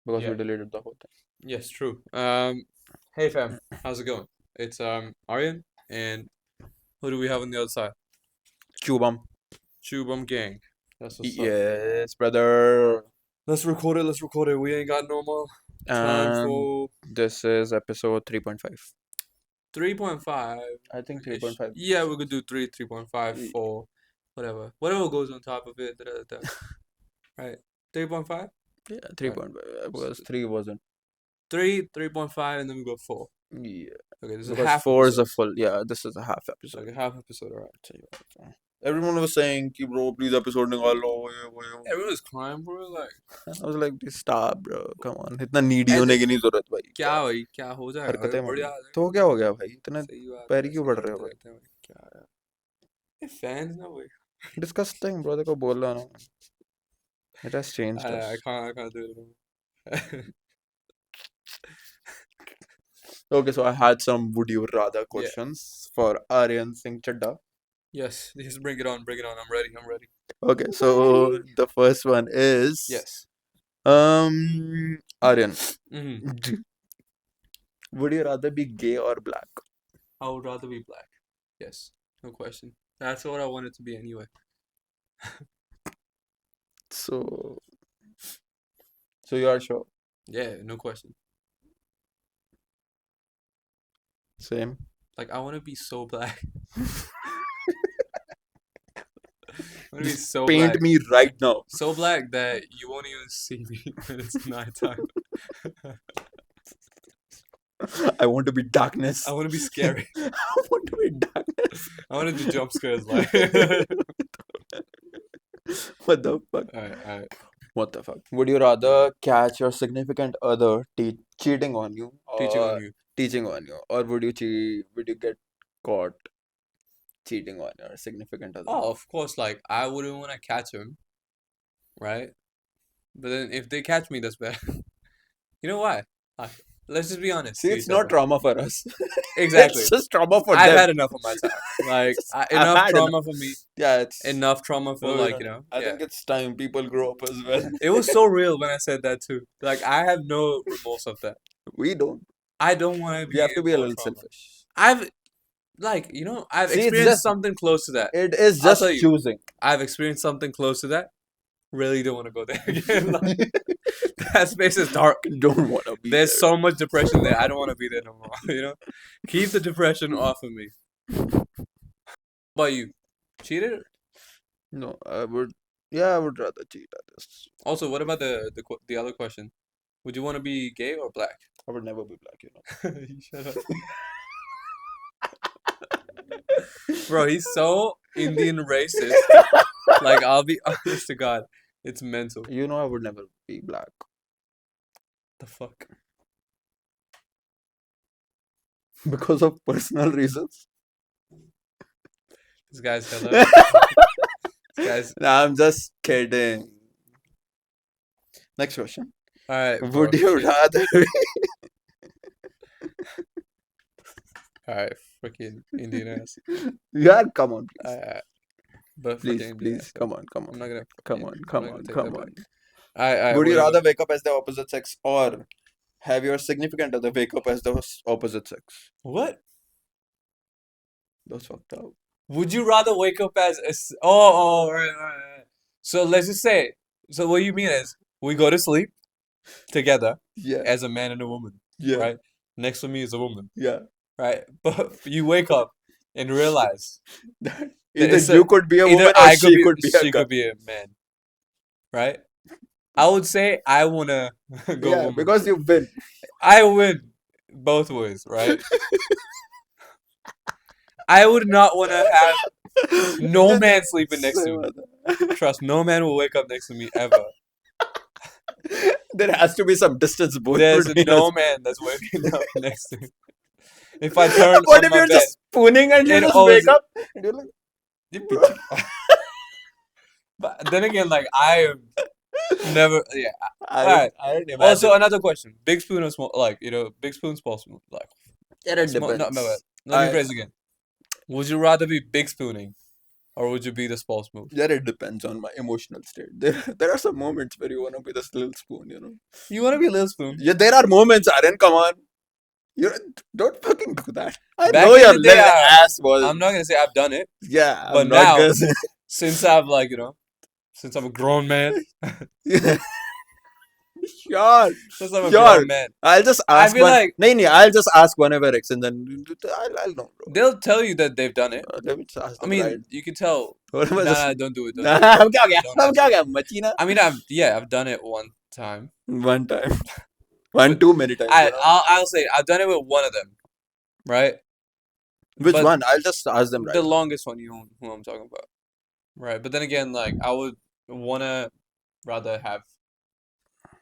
because we Yeah. deleted the whole thing. Yes, true. Hey fam, how's it going? It's Aryan, and who do we have on the other side? Chubam. Chubum Gang. That's what's up. Yes, brother. Let's record it. Let's record it. We ain't got no more time And for this is episode 3.5. 3.5 I think ish. 3.5. Yeah, we could do 3.5, 4, whatever goes on top of it. Right, 3.5. Yeah, Right. 3.5 because 3 wasn't. 3.5, and then we go 4. Yeah, Okay, this is a because half 4 is a episode. full. Yeah, this is a half Like episode. a half episode, alright. Everyone was saying, "Ki bro, please episode nikalo." Everyone's crying, bro. Like, I was like, stop, bro. Come on. इतना needy and होने की नहीं जरूरत भाई. क्या भाई क्या हो जाएगा हरकतें मत बढ़िया करो. तो क्या हो गया भाई? इतने सही बात पैर है क्यों ऐसे बढ़ रहे हो लड़ते भाई? रहते हैं भाई क्या यार ये fans ना भाई Disgusting, bro. देखो बोल रहा ना. It has changed I us. can't do it anymore. Okay, so I had some would you rather Yeah. questions for Aryan Singh Chadda. Yes, just bring it on. I'm ready. Okay, so the first one is Yes. Aryan, Mm-hmm. would you rather be gay or black? I would rather be black. Yes, no question. That's what I wanted to be anyway. So you are sure? Yeah, no question. Same. Like I want to be so black. I want to be so Paint black. me right now. So black that you won't even see me when it's nighttime. I want to be darkness. I want to be scary. I want to be darkness. I want to do jump scares like. What the fuck? Alright. What the fuck? Would you rather catch your significant other cheating on you Teaching or on you. teaching on you, or would you get caught cheating on your significant other? Oh, of course, like I wouldn't want to catch him, right? But then if they catch me, that's bad. You know why? Like, let's just be honest. See, to it's each not other. trauma for us. Exactly. It's just trauma for I've them. had enough of my time. Like I've enough had trauma for me. Yeah, it's Enough trauma for no, like, I think it's time people grow up as well. It was so real when I said that too. Like I have no remorse of that. We don't. I don't want to be We have to be a more little trauma. selfish. I've I've See, it's experienced just- something close to that. It is I'll just tell you. choosing. I've experienced something close to that. Really don't want to go there again. Like, that space is dark. Don't want to be There's there. so much depression there. I don't want to be there no more. Keep the depression off of me. What about you? Cheated? No, I would. Yeah, I would rather cheat at this. Also, what about the other question? Would you want to be gay or black? I would never be black, You shut up. Bro, he's so Indian racist. Like, I'll be honest to God, it's mental. You know, I would never be black. The fuck? Because of personal reasons. This guy's hella. Nah, I'm just kidding. Next question. Alright. Would you rather Alright, freaking Indian ass. Yeah, come on, please. But Please, freaking Indian please, ass, come on, come I'm on. not gonna. Come on, I'm come not gonna on, take come that on. back. Would you whatever. rather wake up as the opposite sex or have your significant other wake up as the opposite sex? What? That's fucked up. Would you rather wake up as right. So let's just say. So what you mean is we go to sleep together Yeah, as a man and a woman, yeah, right? Next to me is a woman, yeah. right? But you wake up and realize Either it's you could be a either woman or I she could be a she guy. could be a man, right? I would say I wanna go Yeah, woman. because you win. I win both ways, right? I would not want to have no man sleeping next to me. Trust, no man will wake up next to me ever. There has to be some distance both There's between no us. man that's waking up next to me. If I turn What on if my you're bed, just spooning and you it just always- wake up and you're like, but then again, like I am never. Yeah. I didn't imagine. Also, another question: big spoon or small? Like big spoon, small spoon. Like it small, depends. Let me phrase again. Would you rather be big spooning or would you be the small spoon? Yeah, it depends on my emotional state. There are some moments where you wanna be this little spoon, you know. You want to be a little spoon? Yeah, there are moments, Aryan. Come on, you don't fucking do that. I Back know in your the day, little ass was. I'm not gonna say I've done it, Yeah, but I'm not now gonna say. since I've since I'm a grown man, Yeah, sure, since I'm a sure. grown man, I'll just I ask feel one. like No, no, I'll just ask one of your ex, and then I'll know, bro. they'll tell you that they've done it. Let me just ask I them, right? mean, you can tell. What am I Nah, just? nah, don't do it. Don't Nah, do it. हम क्या हो गया? Don't हम क्या answer. हो गया? मचीना. I mean, I've done it one time. One time, one With too many times, you know. I'll say I've done it with one of them, right? Which But one? I'll just ask them the right now. longest one, you know who I'm talking about, right? But then again, like I would wanna rather have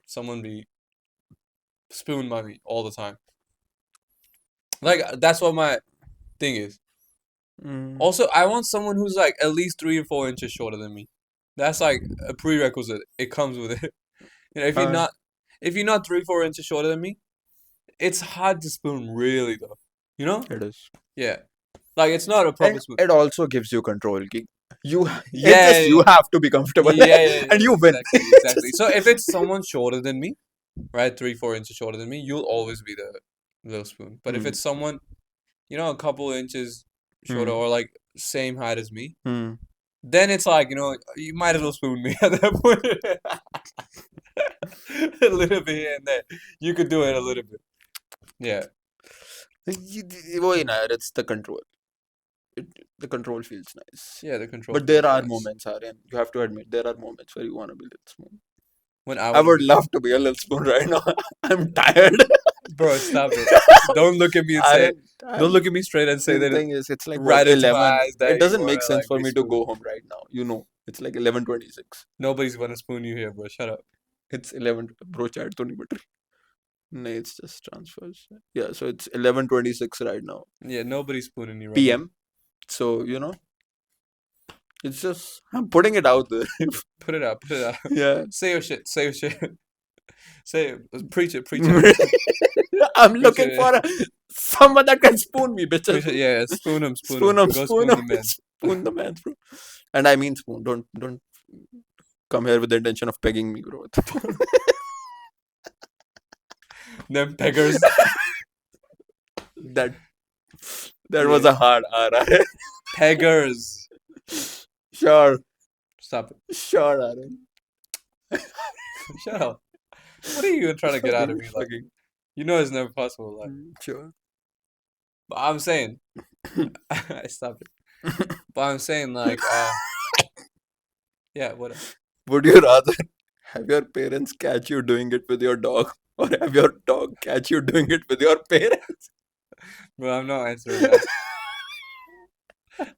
someone be spoon by me all the time. Like that's what my thing is. Mm, Also, I want someone who's like at least 3 or 4 inches shorter than me. That's like a prerequisite. It comes with it. You know, uh, if you're not 3 or 4 inches shorter than me, it's hard to spoon really though. You know? it is. Yeah. Like it's not a proper And spoon. it also gives you control. You, it's Yeah, just yeah, you have to be comfortable, yeah, and you win. exactly, exactly. Just- So if it's someone shorter than me, right, 3 or 4 inches shorter than me, you'll always be the little spoon. But if Hmm, it's someone, a couple inches shorter hmm, or like same height as me, hmm. then it's like, you might as well spoon me at that point. A little bit here and there. You could do it a little bit. Yeah. वही ना यार, it's the control. It, the control feels nice. Yeah, the control But there feels are nice. moments, Aryan. You have to admit, there are moments where you want to be little spoon. When I I want to would be. love to be a little spoon right now. I'm tired. Bro, stop it. Don't look at me and say, Aryan, don't look at me straight and say the that thing is, it's like what, right into my 11? eyes It that you doesn't want make to sense like for be me to spooned. go home right now. It's like 11:26. Nobody's gonna spoon you here, bro. Shut up. It's 11. Bro, chat to nahi bat rahi. No, it's just transfers. Yeah, so it's 11:26 right now. Yeah, nobody's spooning you right now. PM. So, it's just, I'm putting it out there. Put it out. Put it out. Yeah. Say your shit. Say your shit. Say it. Preach it. Preach it. I'm Preach looking for it. someone that can spoon me, bitches. Preach it. Yeah, spoon him. Spoon Spoon him. him, Go spoon spoon him, the man. spoon the man, bro. And I mean spoon. Don't come here with the intention of pegging me, bro. Them beggars. That that was a hard R. Peggers. Sure, Stop it. sure, Aaron. Shut up. What are you even trying to get out of me? Like, Fucking, you know it's never possible. Like, sure. but I'm saying, stop it. But I'm saying, like, yeah, what? Would you rather have your parents catch you doing it with your dog, or have your dog catch you doing it with your parents? Bro, I'm not answering that.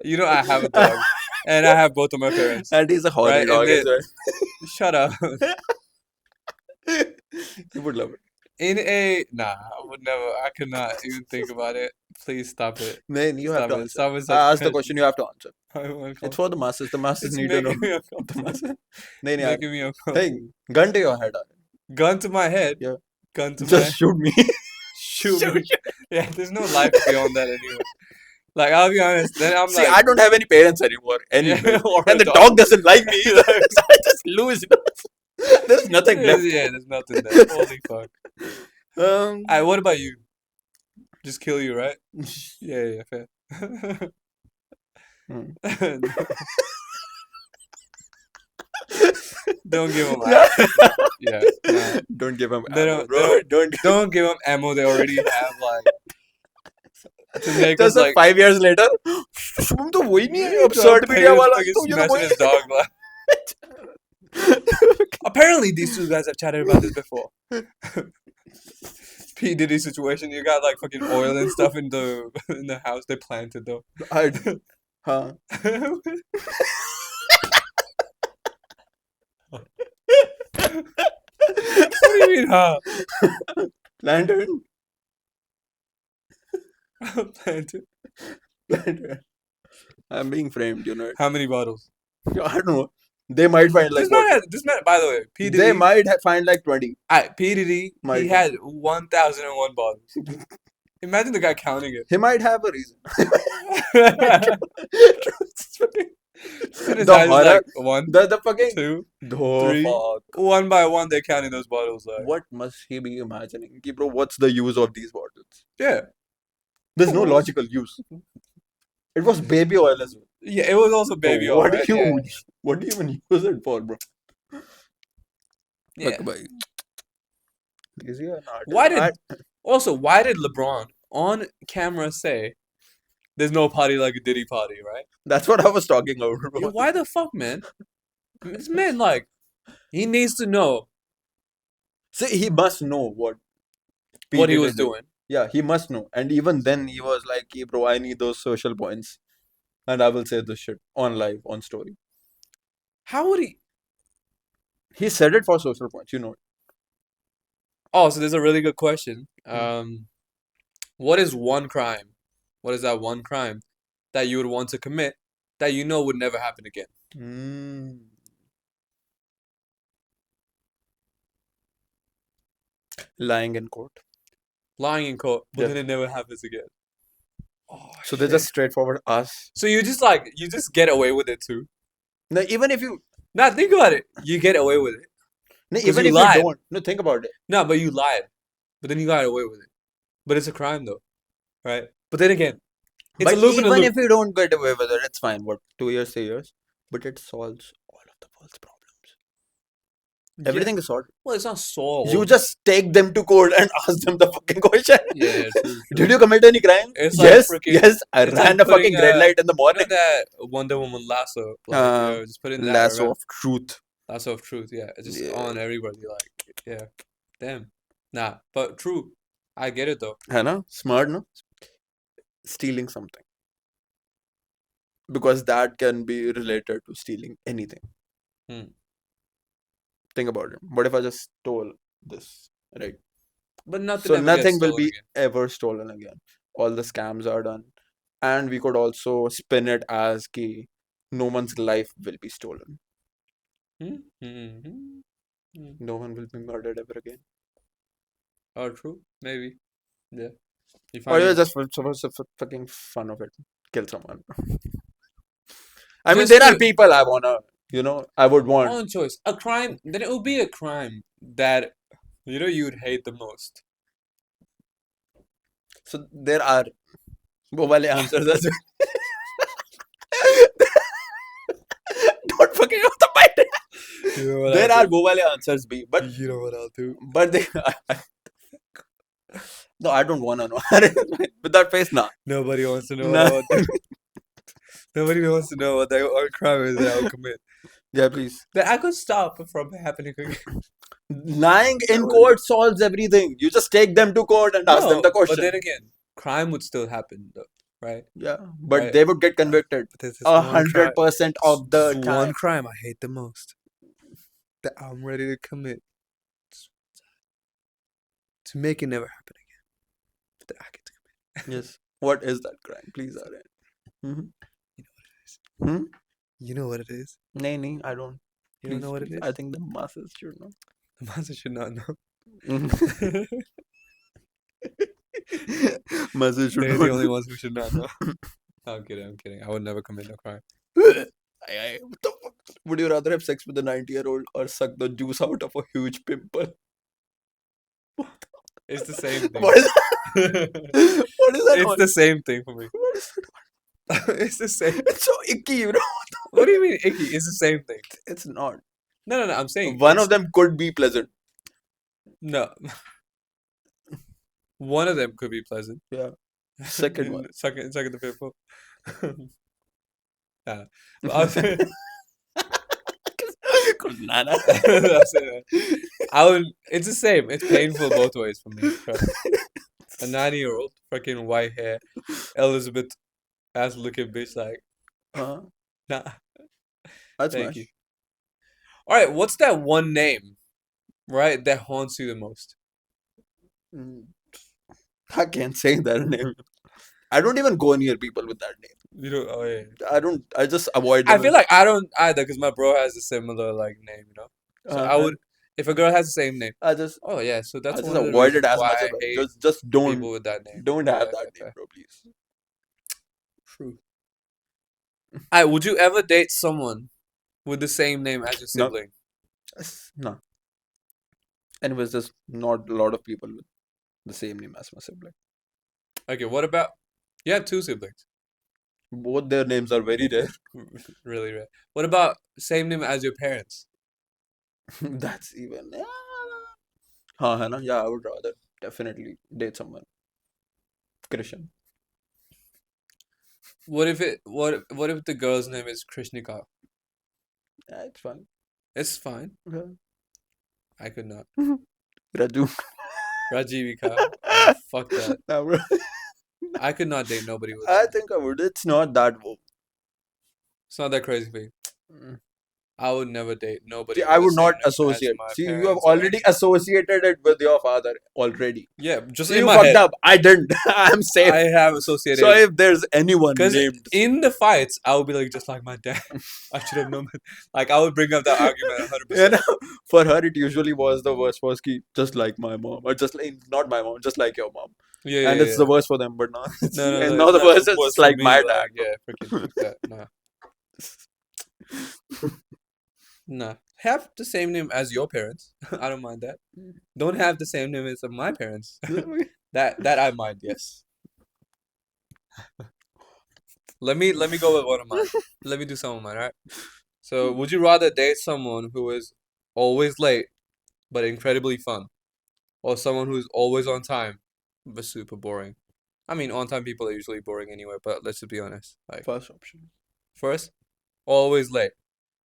You know, I have a dog, and I have both of my parents. And he's a horny Right, and dog as they- well. Shut up. You would love it. Nah, I would never. I could not even think about it. Please stop it. Man, you have Stop to it. answer. Stop with I such asked the question, you have to answer. I'm It's uncomfortable. for the masses. The masses It's need to know. making me The uncomfortable. masses. Nahin, yaar. Making me Hey, uncomfortable. gun to your head. Aaron. Gun to my head. Yeah. Gun to my Just shoot me. shoot shoot me. Yeah, there's no life beyond that anyway. Like I'll be honest. Then I'm See, like, I don't have any parents anymore. Anyway. yeah, or And a the dog doesn't like me either. So I just lose. There's nothing left. Yeah, there's nothing there. Holy fuck. Um, Alright, what about you? Just kill you, right? Yeah, fair. Don't give them Yeah. yeah. Nah. Don't give him They ammo, don't- bro. Don't give them ammo. They already have like to make us Just like 5 years later, Shubham तो वही नहीं है absurd Pegasus media वाला fucking तो ये तो smashing वही his dog. Apparently, these two guys have chatted about this before. P Diddy situation. You got like fucking oil and stuff in the house they planted though. I huh. What do you mean, huh? Lantern. Planted. Lantern. I'm being framed, How many bottles? I don't know. They might find like This man, by the way, P Diddy. they might find like 20. P Diddy, Might he have. had 1,001 bottles. Imagine the guy counting it. He might have a reason. And his The eyes horror, like one, the fucking, two, oh three. fuck. One by one, they're counting those bottles. Like, What must he be imagining? Ki, bro, what's the use of these bottles? yeah. There's no logical use. It was baby oil as well. Yeah, it was also So baby oil, right? Yeah, what do you even use it for, bro? yeah. Look, bhai, is he an Why artist? did why did LeBron on camera say there's no party like a Diddy party, right? That's what I was talking about, Yeah, bro. why the fuck, man? This man, like, he needs to know See, he must know what P what he did was do. doing. Yeah, he must know. And even then, he was like, hey, bro, I need those social points. And I will say this shit on live, on story. How would he? He said it for social points, you know. Oh, so there's a really good question. Hmm. What is one crime? What is that one crime that you would want to commit that you know would never happen again? Mm. Lying in court. Lying in court, but Yeah. then it never happens again. Oh So they shit. just straightforward us. So you just get away with it too. No, even if you Now think about it. You get away with it no, because even you if you lied. don't. No, think about it. No, but you lied. But then you got away with it. But it's a crime though, right? But then again, it's a But loop in a even loop. if you don't get away with it, it's fine. What, 2 years, 3 years? But it solves all of the world's problems. Yeah. Everything is solved. Well, it's not solved. You just take them to court and ask them the fucking question. Yeah, true, Did true. you commit any crime? It's like Yes, freaking. yes. I It's like ran a fucking putting red light in the you know morning. that Wonder Woman lasso, like just putting that Lasso around. of truth. Lasso of truth, yeah. It's just Yeah. on everybody, like, yeah. Damn. Nah, but true. I get it though. है ना? Smart, no? Stealing something. Because that can be related to stealing anything. Hmm. Think about it. What if I just stole this, right? But nothing So ever gets nothing will stolen be again. ever stolen again. All the scams are done. And we could also spin it as ki no one's life will be stolen. Hmm? Hmm. Hmm. No one will be murdered ever again. Oh, true. Maybe. Yeah. You Or find you're it just for fucking fun of it. Kill someone. I mean, just there are to people I wanna, I would want. own choice. A crime, then it would be a crime that you'd hate the most. So there are वो वाले answers as well. Don't fucking have the mind. You know what There I'll are do? वो वाले answers be, but You know what I'll do? they. No, I don't wanna know. With that face, nah. Nobody wants to know what I Nah. would do. Nobody wants to know what that crime is that I would commit. Yeah, please. That I could stop from happening again. Lying in court solves everything. You just take them to court and ask them No, the but question. then again, crime would still happen though, right? Yeah, but Right. they would get convicted But there's this one crime. 100% of the This time. one crime I hate the most that I'm ready to commit to make it never happen again. But that I get to commit. Yes. What is that crime? Please, Aryan. Mm-hmm. You know what it is. Hmm? You know what it is. Nay, nay, I don't. You don't Please, know what it please. is. I think the masses should know. The master should not know. Masses should They're know. the only ones who should not know. I'm kidding. I'm kidding. I would never commit no crime. What the fuck? Would you rather have sex with a 90-year-old or suck the juice out of a huge pimple? It's the same thing. What is that? What is that? It's the same thing for me. What is that? It's the same. It's so icky, you know? What do you mean icky? It's the same thing. It's not. No. I'm saying One of them could be pleasant. no. One of them could be pleasant. Yeah. Second one. Second the pimple. Yeah. But I was saying, Nana. I would. It's the same. It's painful both ways for me. Trust me. A 90-year-old, freaking white hair, Elizabeth ass looking bitch. Like, Uh-huh. nah. That's Thank nice. you. All right. What's that one name, right, that haunts you the most? Mm. I can't say that name. I don't even go near people with that name. You know? Oh yeah. I just avoid I them. feel like I don't either because my bro has a similar like name. So I would if a girl has the same name. I just Oh yeah. So that's just one of the avoid it reasons as why much I as hate just don't people with that name. don't have Yeah, that okay. name, bro, please. True. I would you ever date someone with the same name as your No, sibling? no. Anyways, there's not a lot of people with the same name as my sibling. Okay, what about you have two siblings? Both their names are very rare. Really rare. What about same name as your parents? That's even. Huh, है ना? Yeah, I would rather definitely date someone Christian. What if the girl's name is Krishnika? Yeah, it's fine. It's fine. Yeah. I could not. Raju. Rajivika. Oh, fuck that. Nah, bro. I could not date nobody with I that. think I would. It's not that. It's not that crazy for you. Mm. I would never date See, nobody I with the would same not name as associate. my See, you have parents or already any. associated it with your father already. Yeah, just See, in you my fucked head. up. I didn't. I'm safe. I have So associated if there's anyone because named, in the fights, I would be like, just like my dad. I should have known. Like, I would bring up that argument you 100%. know, for her it usually was the worst was ki, just like my mom, or just like not my mom, just like your mom, Yeah, and yeah, it's yeah. the worst for them. But now, No, no, and no. now It's the not worst is worse just for like me. my Like, dad, yeah, freaking fuck that. Nah, nah. Have the same name as your parents. I don't mind that. Don't have the same name as my parents. bro. That I mind. Yes. Let me go with one of mine. Let me do some of mine. All right. So, would you rather date someone who is always late but incredibly fun, or someone who's always on time but super boring? I mean, on time people are usually boring anyway. But let's just be honest. Like, First option. first, always late,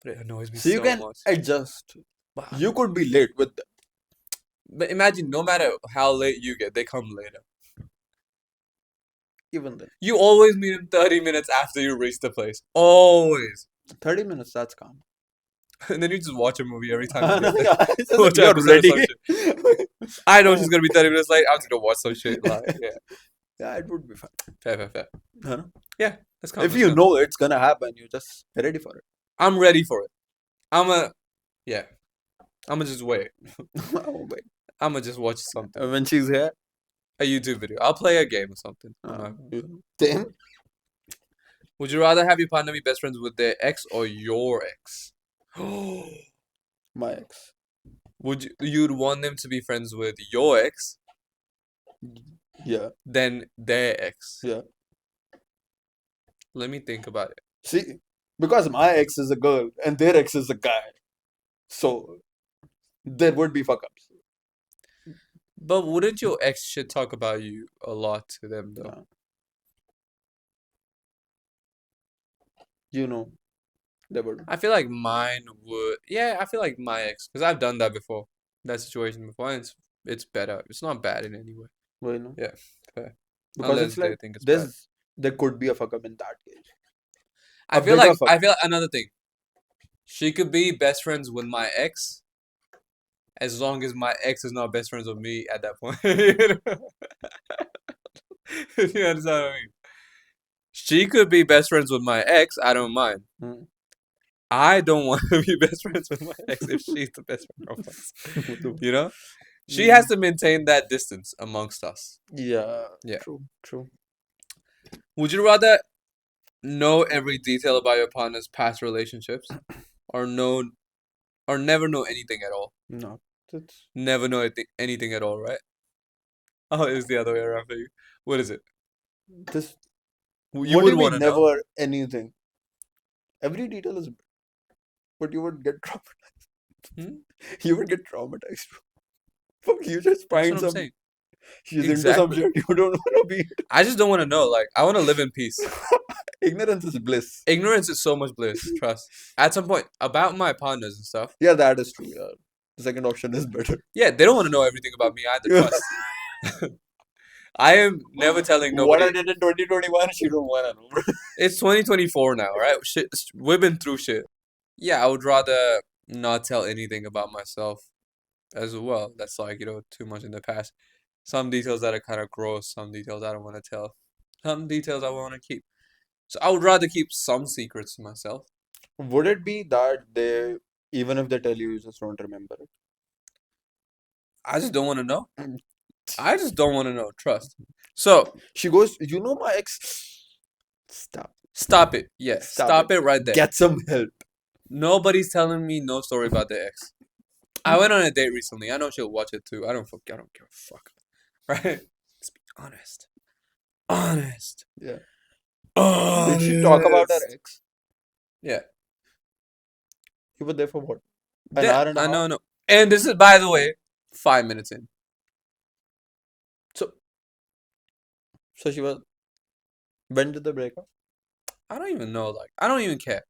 but it annoys me So you so can much. adjust. But You could be late with them, But imagine, no matter how late you get, they come later. even then. You always meet them 30 minutes after you reach the place. Always. 30 minutes, that's calm. And then you just watch a movie every time you get there. It's just like, Watch an you're episode of ready. some shit. I know she's gonna be 30 minutes late. I'm just gonna watch some shit. Like, yeah. Yeah, it would be fine. Fair, fair, fair. Huh? Yeah, that's calm. If That's you calm. know it's gonna happen, you're just ready for it. I'm ready for it. Yeah. I'm gonna just wait. Oh, wait. I'm gonna just watch something. When she's here, A YouTube video. I'll play a game or something. I'm uh, not. same. Would you rather have your partner be best friends with their ex or your ex? My ex. You'd want them to be friends with your ex Yeah, than their ex? yeah. Let me think about it. See, because my ex is a girl and their ex is a guy, so there would be fuck ups. But wouldn't your ex should talk about you a lot to them though? Yeah. You know, they would. I feel like mine would. Yeah, I feel like my ex, because I've done that before, that situation before, and it's better. It's not bad in any way. Well, you know, Yeah, fair. because Unless it's they like think it's bad. there could be a fuck up in that case. I A feel bigger like fuck I up. feel another thing. She could be best friends with my ex as long as my ex is not best friends with me at that point. You understand what I mean? She could be best friends with my ex. I don't mind. Hmm. I don't want to be best friends with my ex if she's the best friend of us. You know? She has to maintain that distance amongst us. Yeah, Yeah. true, true. Would you rather know every detail about your partner's past relationships or never know anything at all? No, that's Never know anything at all, right? Oh, it's the other way around for you. What is it? this. You What do would you want mean? to know. Never anything. Every detail is, but you would get traumatized. Hmm? You would get traumatized. Fuck, you just That's find what I'm some. saying. She's into some Exactly. shit you don't want to be. I just don't want to know. Like, I want to live in peace. Ignorance is bliss. Ignorance is so much bliss. Trust. At some point, about my partners and stuff. Yeah, that is true. Yeah, the second option is better. Yeah, they don't want to know everything about me either. Trust. I am never telling What I nobody. did in 2021, she don't want to know. Bro. It's 2024 now, right? Shit, we've been through shit. Yeah, I would rather not tell anything about myself as well. That's like, too much in the past. Some details that are kind of gross, some details I don't want to tell, some details I want to keep. So I would rather keep some secrets to myself. Would it be that they, even if they tell you, you just don't remember it? I just don't want to know. I just don't want to know. Trust. So She goes, you know my ex. Stop. Stop it. Yeah, stop it right there. Get some help. Nobody's telling me no story about their ex. I went on a date recently. I know she'll watch it too. I don't give a fuck. Right? Let's be honest. Honest. Yeah. Honest. Did she talk about her ex? Yeah. You were there for what? An hour and a I half? know, no. And this is, by the way, 5 minutes in. So she was. When did they break up? I don't even know. Like, I don't even care.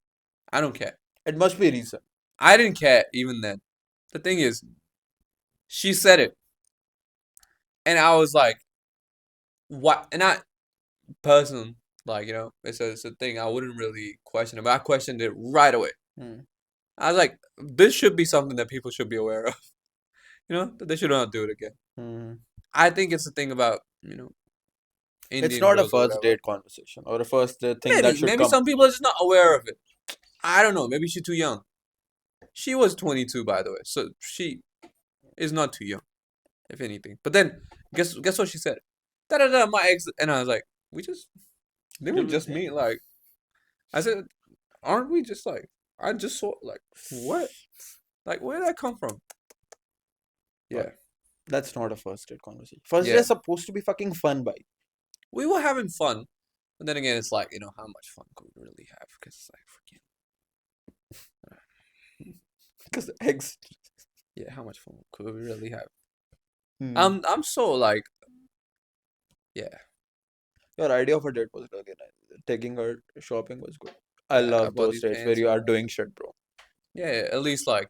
I don't care. It must be recent. I didn't care even then. The thing is, she said it. And I was like, what? And I, person, like, it's a thing I wouldn't really question it, but I questioned it right away. I was like, this should be something that people should be aware of. That they should not do it again. I think it's a thing about, Indian It's not a girls or first whatever. date conversation or a first thing that should Maybe come. some people are just not aware of it. I don't know. Maybe she's too young. She was 22, by the way, so she is not too young, if anything. But then, guess what she said? Da-da-da, my ex, and I was like, didn't we just meet? Like, I said, aren't we just like, I just saw, like, what? Like, where did that come from? Yeah. That's not a first date conversation. First Yeah. date is supposed to be fucking fun, bhai. We were having fun, but then again, it's like, how much fun could we really have? Because it's like, Because ex. yeah, how much fun could we really have? Hmm. I'm so like, yeah. Your idea of a date was really nice. Taking her shopping was good. I Yeah, I love bought those these dates where pants, you are doing shit, bro. Yeah, at least like,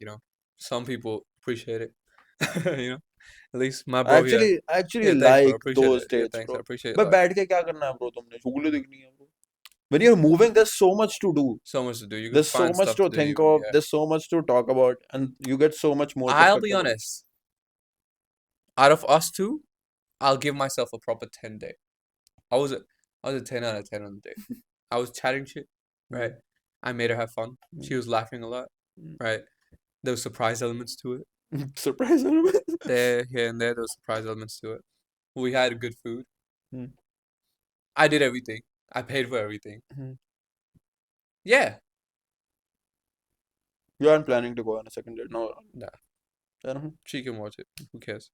some people appreciate it. At least my bro here. I actually Yeah, thanks, bro. like Appreciate those it. Yeah, dates, thanks. I bro. appreciate But that. बैठ के क्या करना है, bro? तुमने चुगली देखनी है, bro. When you're moving, there's so much to do. So much to do. You can There's so find much stuff to to do. think Even, of. yeah. There's so much to talk about, and you get so much more I'll be perspective. honest. Out of us two, I'll give myself a proper 10 day. I was a 10 out of 10 on the day. I was chatting shit, right? I made her have fun. She was laughing a lot, right? There were surprise elements to it. Surprise element. There, here and there were surprise elements to it. We had good food. Hmm. I did everything. I paid for everything. Yeah. You aren't planning to go on a second date, no? No. She can watch it. Who cares?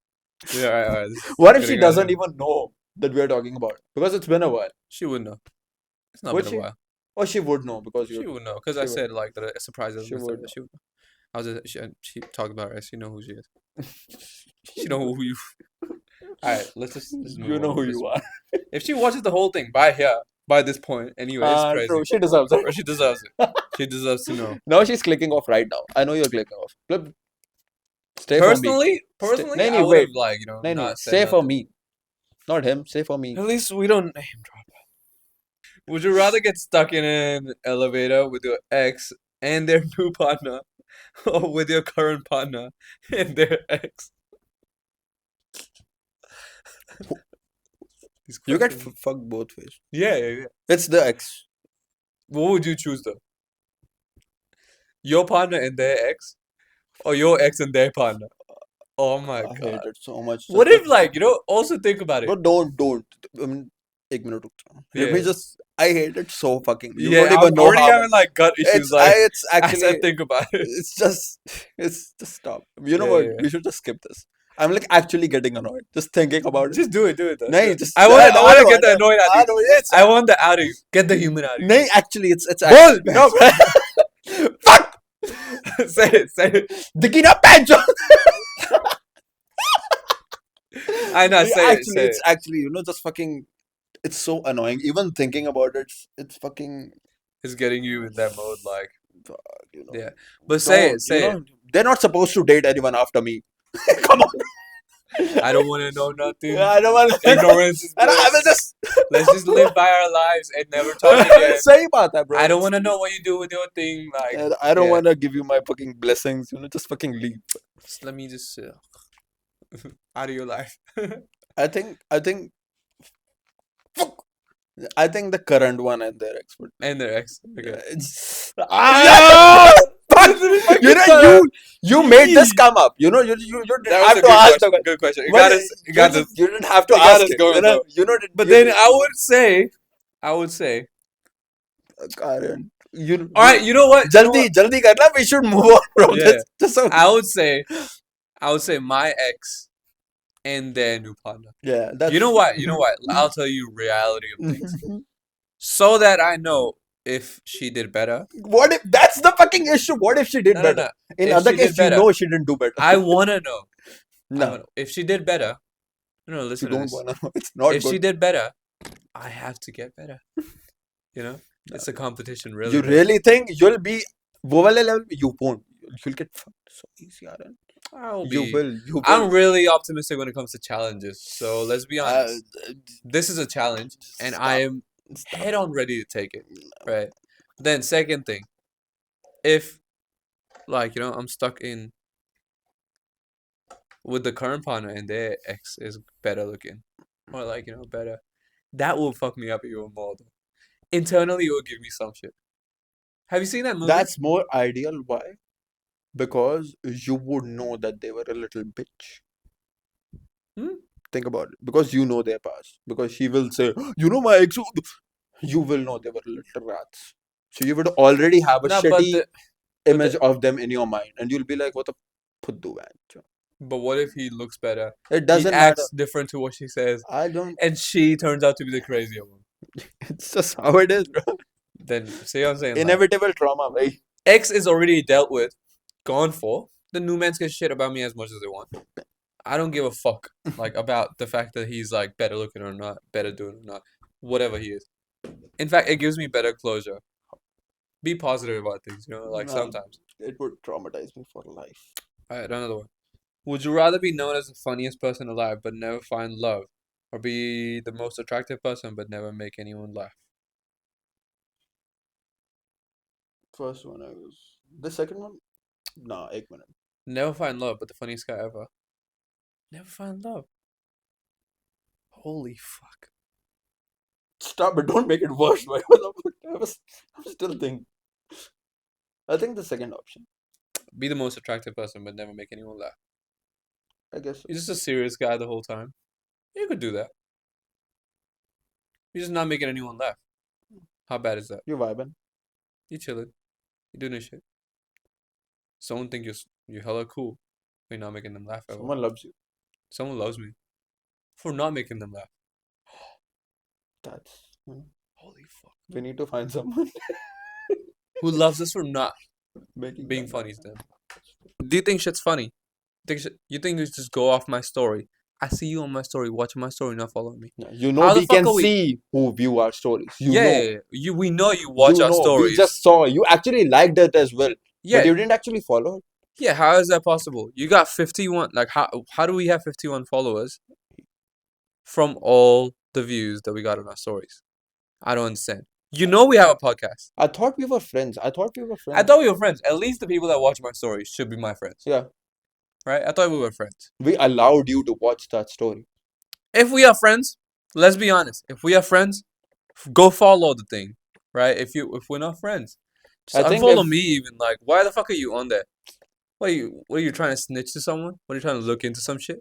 Yeah, all right. What if she doesn't even know that we are talking about it? Because it's been a while. She would know. It's not Would been she? a while. Or she would know because you. She would know because I said like the surprise elements. She would know. She would know. I was she talked about her. She know who she is. She know who you. All right, let's move You know on. who you are. If she watches the whole thing by this point, anyway, it's crazy. True. She deserves it. Or she deserves it. She deserves to know. No, she's clicking off right now. I know you're clicking off. Look, stay Personally, for me. I would have like not said Say for nothing. me, not him. Say for me. At least we don't name drop. Would you rather get stuck in an elevator with your ex and their new partner, or with your current partner and their ex? You get fucked both ways. Yeah. It's the ex. What would you choose though? Your partner and their ex, or your ex and their partner? Oh my I god! hate it so much. What if also think about it. But don't. I mean, एक minute रुक जाओ. Let me just. I hate it so fucking. You Yeah, don't even I'm know already how. having like gut issues. It's Like it's as actually. I think about it. It's just stop. You know Yeah, what? yeah. We should just skip this. I'm like actually getting annoyed just thinking about it. Just do it. Though. No, just I want to get the annoyed out of you. It's, I want the out of you. Get the human out of you. no, actually, it's Bol! actually, no. Fuck. Say it. Dicky na pancho. I know. Say Actually, it. it's actually just fucking. It's so annoying. Even thinking about it, it's fucking. It's getting you in that mode, like. Yeah, but Don't, say it. They're not supposed to date anyone after me. Come on. I don't want to know nothing. I don't want to. Ignorance is And I will bliss. just. Let's just live by our lives and never talk again. Sahi baat hai, bro. I don't want to know what you do with your thing. Like, And I don't want to give you my fucking blessings. Just fucking leave. let me just out of your life. I think. Fuck. I think the current one and their ex would. And their ex. Okay. You made this come up. You didn't have to ask the Good question. You didn't have to you got ask us it. going, bro. You know. But then I would say, Karen, you All right, you know what? You know what? jaldi karna. We should move on from Yeah, this. Just so, I would say my ex and their new partner. yeah, You that's know what? You know what? I'll tell you reality of things, so that I know if she did better. what if that's the fucking issue? What if she did No, no, better? no. In If other she did case, you better, know she didn't do better. I wanna know. I No, wanna. If she did better, no, you listen to don't this. wanna know. It's not If she good. did better, I have to get better. You know, No. it's a competition, You really, bro. really think you'll be वो वाले level? You won't. You'll get fucked so easy, Aaron. I'll You be. will. You will. I'm really optimistic when it comes to challenges. So let's be Uh, honest. This is a challenge, and I stop. am Stop. head on ready to take it. Right. Then second thing, if like I'm stuck in with the current partner and their ex is better looking, or like better, that will fuck me up even more. Though. Internally, it will give me some shit. Have you seen that movie? That's more ideal. Why? Because you would know that they were a little bitch. Hmm? Think about it. Because you know their past. Because she will say, you know my ex. You will know they were little rats. So you would already have a Nah, but shitty the but image the of them in your mind, and you'll be like, "What the puddu hai?" but what if he looks better? It He doesn't matter. acts different to what she says, I don't. and she turns out to be the crazier one. It's just how it is, bro. Then see what I'm saying? Like Inevitable trauma, right? ex is already dealt with, gone for. The new man can shit about me as much as they want. I don't give a fuck like about the fact that he's like better looking or not, better doing or not, whatever he is. In fact, it gives me better closure. Be positive about things, like No, sometimes. it would traumatize me for life. All right, another one. Would you rather be known as the funniest person alive but never find love, or be the most attractive person but never make anyone laugh? First one, I was. The second one, nah, एक minute. Never find love, but the funniest guy ever. Never find love. Holy fuck. Stop it! Don't make it worse. I'm still thinking. I think the second option. Be the most attractive person but never make anyone laugh. I guess so. You're just a serious guy the whole time. You could do that. You're just not making anyone laugh. How bad is that? You vibing. You chilling. You doing this shit. Someone think you're hella cool. But you're not making them laugh ever. Someone loves you. Someone loves me for not making them laugh. That's. Holy fuck. We need to find someone Who loves us for not making being them funny laugh. to them? Do you think shit's funny? You think you just go off my story? I see you on my story, watching my story, not following me. Yeah, you know, How the we fuck can are we? see who view our stories. You Yeah, know, yeah, yeah. We know you watch our we stories. just saw. You actually liked it as well, Yeah, but you didn't actually follow it. yeah. How is that possible? You got 51. Like how do we have 51 followers from all the views that we got on our stories? I don't understand. You know we have a podcast. I thought we were friends. I thought we were I friends. thought we were friends. At least the people that watch my stories should be my friends, Yeah, right? I thought we were friends. we allowed you to watch that story. If we are friends, let's be honest. If we are friends, go follow the thing, right? If we're not friends, just I think unfollow if me. Even like, why the fuck are you on there? What are you trying to snitch to someone? What are you trying to look into some shit?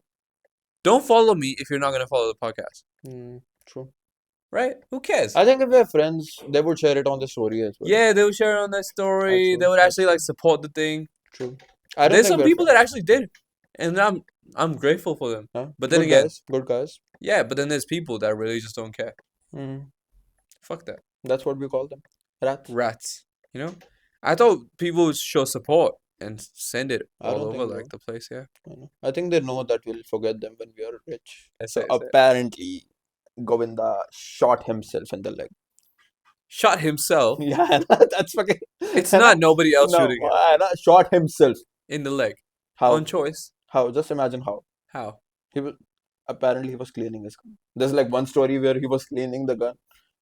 Don't follow me if you're not gonna follow the podcast, true. right? Who cares? I think if we're friends, they would share it on the story as well. Yeah, they would share it on their story. True. They would That's actually like support the thing. true. I don't There's think some we're people that friends. actually did, and I'm grateful for them. Huh? But then Good again, guys. Good guys. yeah, but then there's people that really just don't care. Mm. Fuck that. That's what we call them. Rats. Rats. I thought people would show support and send it I all don't over think like so. the place. Yeah. I think they know that we'll forget them when we are rich. That's So it, that's it. apparently, Govinda shot himself in the leg. Shot himself. Yeah, that's fucking. It's not nobody else No, shooting him shot himself. in the leg. How? On choice. How? Just imagine how. How? He was apparently he was cleaning his gun. There's like one story where he was cleaning the gun,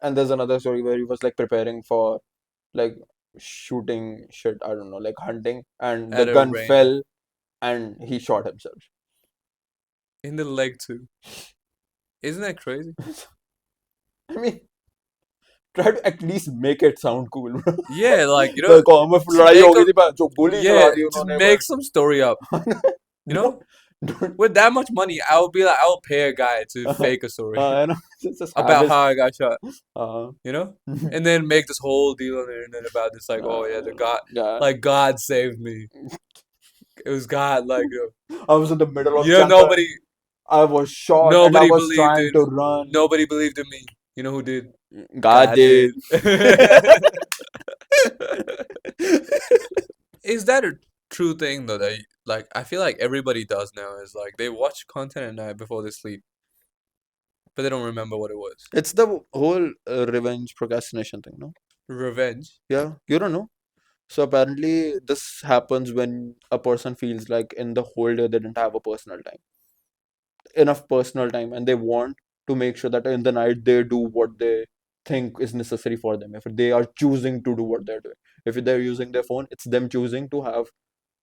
and there's another story where he was like preparing for like shooting shit. I don't know, like hunting, and the At a gun range. fell, and he shot himself. In the leg too. Isn't that crazy? I mean, try to at least make it sound cool, bro. Yeah, like तो कौम में just लड़ाई make हो गई a थी जो गोली चला yeah, दी just उन्होंने make some story up. You Don't, know, don't. with that much money, I would be like, I would pay a guy to fake a story I know. Just have about his. how I got shot. Uh, You know, and then make this whole deal on the internet about this, like, oh yeah, the God, yeah. like God saved me. It was God, like, I was in the middle of you know, jungle. I was shot and I nobody was believed trying in, to run. nobody believed in me. You know who did? God God did. did. Is that a true thing though? That like I feel like everybody does now is like they watch content at night before they sleep, but they don't remember what it was. It's the whole revenge procrastination thing, no? Revenge. Yeah, you don't know. So apparently, this happens when a person feels like in the whole day they didn't have a personal time, enough personal time, and they want to make sure that in the night they do what they think is necessary for them. If they are choosing to do what they're doing, if they're using their phone, it's them choosing to have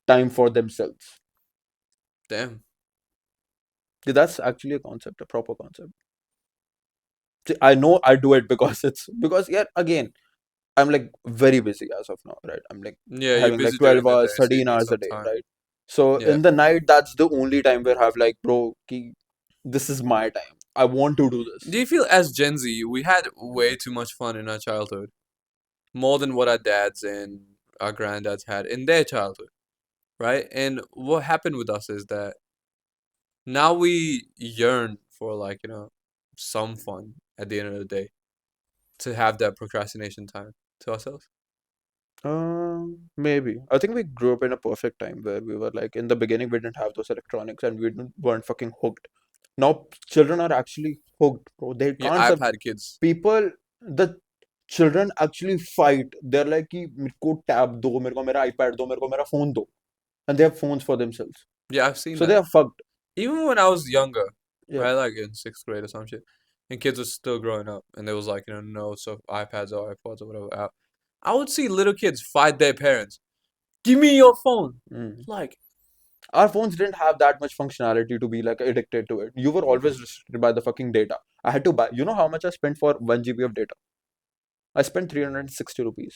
time for themselves. Damn. Yeah, that's actually a concept, a proper concept. See, I know I do it because it's because yeah, again, I'm like very busy as of now, right? I'm like Yeah, you're having like busy 12 during the hours, day, so you 13 need hours a some day, time. right? So Yeah. in the night, that's the only time where I have like, bro, this is my time. I want to do Do this. you feel as Gen Z, we had way too much fun in our childhood, more than what our dads and our granddads had in their childhood, right? And what happened with us is that now we yearn for like, some fun at the end of the day to have that procrastination time to ourselves. Maybe. I think we grew up in a perfect time where we were like, in the beginning, we didn't have those electronics and weren't fucking hooked. Now, children are actually hooked, bro. They Yeah, can't I've sub had kids. people, the children actually fight. They're like, कि मेरे को tab दो, मेरे को मेरा iPad दो, मेरे को मेरा phone दो. And they have phones for themselves. Yeah, I've seen So they that. are fucked. Even when I was younger, Yeah. right, like in sixth grade or some shit, and kids were still growing up, and there was like, no so iPads or iPods or whatever out. I would see little kids fight their parents. Give me your phone. Mm. Like, Our phones didn't have that much functionality to be like addicted to it. You were always restricted by the fucking data. I had to buy. You know how much I spent for 1 GB of data? I spent 360 rupees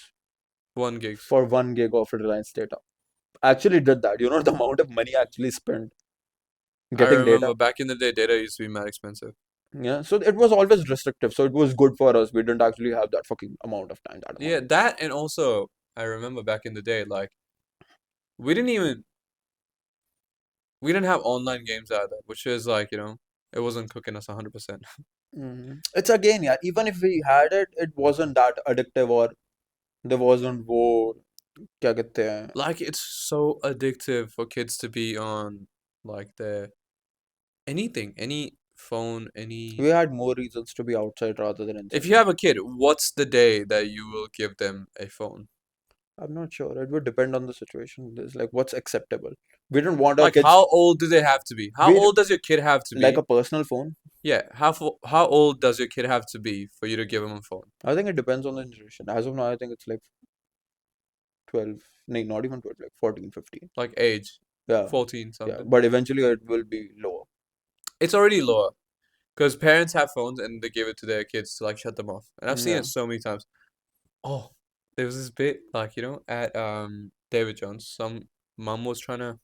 1 gigs. for 1 gig of Reliance data. I actually did that. You know the amount of money I actually spent I getting remember data? back in the day, data used to be mad expensive. Yeah. So it was always restrictive. So it was good for us. We didn't actually have that fucking amount of time, that amount Yeah, of money. that and also I remember back in the day, like we didn't even we didn't have online games either, which is like, it wasn't cooking us 100%. It's again, yeah. Even if we had it, it wasn't that addictive or there wasn't war. क्या कहते हैं? Like it's so addictive for kids to be on like their anything, any phone, any. We had more reasons to be outside rather than If inside. you have a kid, what's the day that you will give them a phone? I'm not sure. It would depend on the situation. There's like what's acceptable. We don't want our Like kids. how old do they have to be? How We old does your kid have to like be? a personal phone. Yeah, how old does your kid have to be for you to give him a phone? I think it depends on the generation. As of now, I think it's like 12. No, not even 12. Like 14, 15. Like age, Yeah, 14 yeah. something. But eventually, it will be lower. It's already lower because parents have phones and they give it to their kids to like shut them off. And I've seen Yeah. it so many times. Oh, there was this bit like, at David Jones, some mom was trying to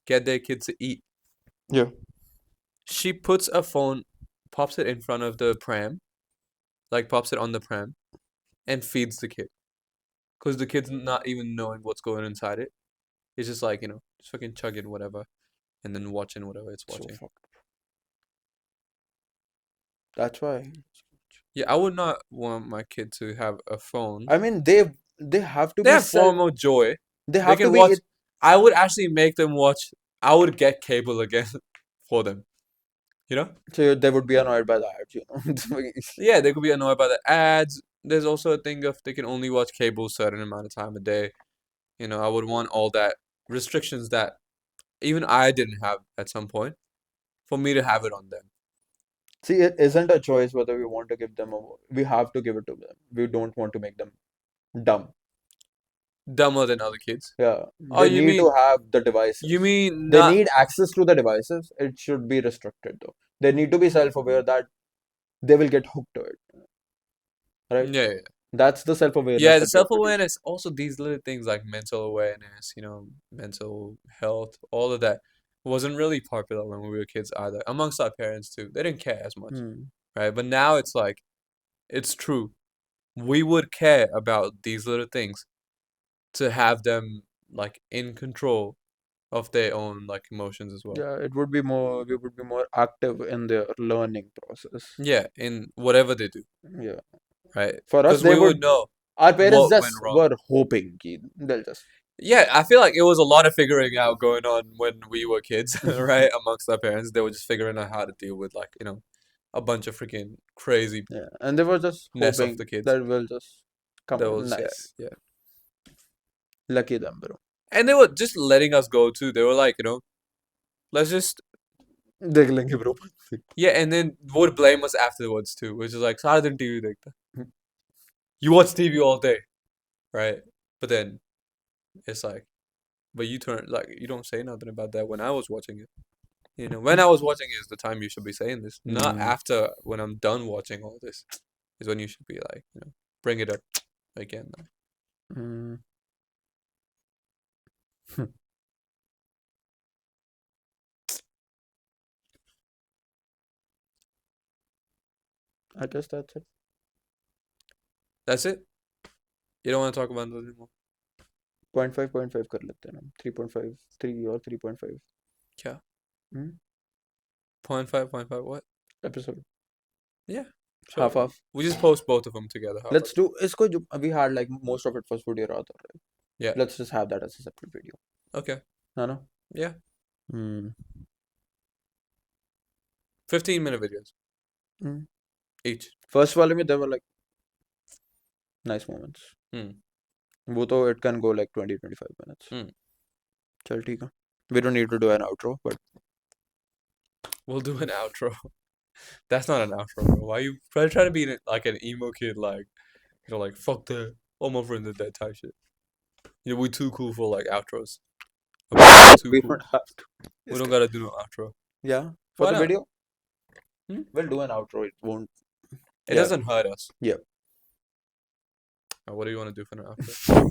get their kids to eat. Yeah. She puts a phone, pops it in front of the pram, like pops it on the pram, and feeds the kid. Because the kid's not even knowing what's going inside it. It's just like, just fucking chugging whatever and then watching whatever it's So watching. fucked. That's why. Yeah, I would not want my kid to have a phone. I mean, they have to They be have self. form of joy. They They have to can be watch. it. I would actually make them watch. I would get cable again for them. You know? So they would be annoyed by the ads. You know. Yeah, they could be annoyed by the ads. There's also a thing of they can only watch cable a certain amount of time a day. I would want all that restrictions that even I didn't have at some point for me to have it on them. See, it isn't a choice whether we want to give them a. We have to give it to them. We don't want to make them dumb. Dumber than other kids. Yeah, Oh, they need to have the you devices. mean They not? need access to the devices. It should be restricted though. They need to be self-aware that they will get hooked to it, right? Yeah, yeah. That's the self-awareness Yeah, the that we have to teach. self-awareness, also these little things like mental awareness, mental health, all of that. wasn't really popular when we were kids either, amongst our parents too. They didn't care as much, Hmm. right? But now it's like, it's true. We would care about these little things to have them like in control of their own like emotions as well. Yeah, it would be more. We would be more active in their learning process. Yeah, in whatever they do, Yeah. right? For us, Because they we would would. know Our parents what went just wrong. were hoping ki they'll just. Yeah, I feel like it was a lot of figuring out going on when we were kids, right? Amongst our parents, they were just figuring out how to deal with like, a bunch of freaking craziness Yeah, and they were just of hoping the kids. that we'll just come That out. was Nah, just, yeah. lucky them, bro. And they were just letting us go too. They were like, let's just, देख लेंगे bro. yeah, and then would blame us afterwards too, which is like, सारा दिन TV देखता. You watch TV all day, right? But then it's like, but you don't say nothing about that when I was watching it. When I was watching it is the time you should be saying this, not Hmm. after when I'm done watching all this is when you should be like, bring it up again. Hmm. I guess that's it. That's it. You don't want to talk about that anymore. 0.5 कर लेते हैं ना 3.5 3 or 3.5 Yeah. hmm? 0.5, what? episode Yeah. Sure. half half. We just post both of them together. How about Let's it? do इसको जो we had like most of it was video रात right? Yeah. Let's just have that as a separate video. Okay. है ना? Yeah. Hmm. 15-minute videos Hmm. each. First वाले में there were like nice moments. Hmm. वो तो it can go like 20-25 minutes. Hmm. चल ठीक है. We don't need to do an outro, but We'll do an outro. That's not an outro, bro. Why you trying to be like an emo kid, like like fuck that, all my friends are dead type shit. We're too cool for like outros. We're too we cool. don't have to. We don't gotta do no outro. Yeah, for Why the not? video, Hmm? we'll do an outro. It won't. It Yeah, doesn't hurt us. yeah. What do you want to do for an outro?